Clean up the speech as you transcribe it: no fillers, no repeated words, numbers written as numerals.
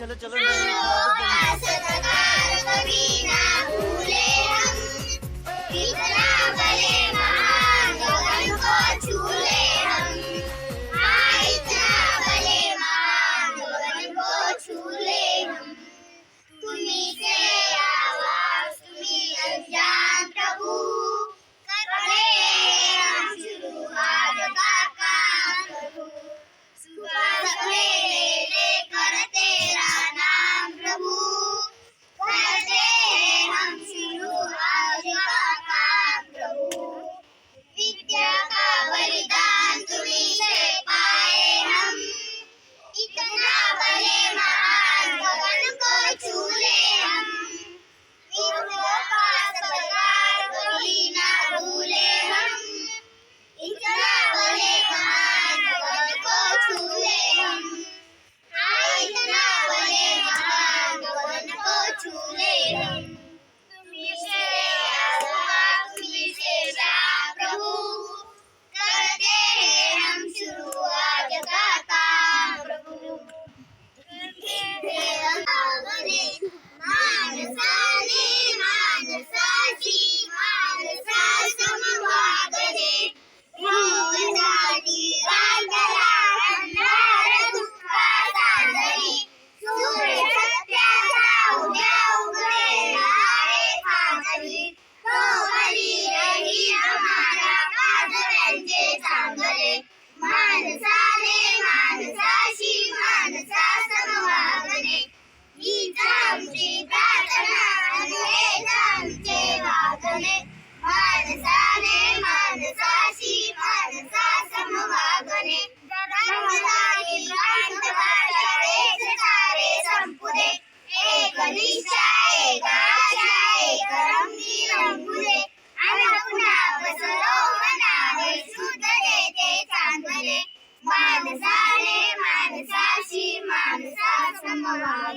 चलो चलो सत्कार कभी ना भूले हम, इतना भले महान गगन को छूले हम, हाँ इतना भले महान गगन को छूले हम। तुम्ही से आवाज तुम्ही अज्ञान प्रभु, करते हम शुरू आज का काम प्रभु, सुबह सवेरे करते तेरा नाम प्रभु, करते हम शुरू आज का काम प्रभु। विद्या का बलिदान तुम्हीं से पाए हम, इतना भले महान गगन को छूले हम, विद्या का सत्कार कभी ना भूले हम, इतना भले महान गगन को छूले हम, इतना भले महान गगन को छूले हम। तुम्हीं से आवाज तुम्हीं से श्याम प्रभु, करते हैं हम शुरू आज का काम प्रभु, करते हैं हम मागणे मानसाने मानसाची मानसा समभागणे, मोहनाची गांधला अंधार दुःखाचा जरी, सूर्य सत्याचा उद्या उगवणारे खाजरी, तो बली रही हमारा काजव्यांचे चांगले, माणसाने माणसाशी माणसा समवागणे, हीच आमची प्रार्थना आणि हेच आमचे वागणे, माणसाने माणसाशी माणसा समवागणे, धर्मदारी प्रांत भाषा देश सारे संपुदे, एक निष्ठा एक आशा एक रंगी रंगुले, अन पुन्हा बसलो मनावर शुद्ध देते चांगले, माणसाने माणसाशी माणसा समवागणे.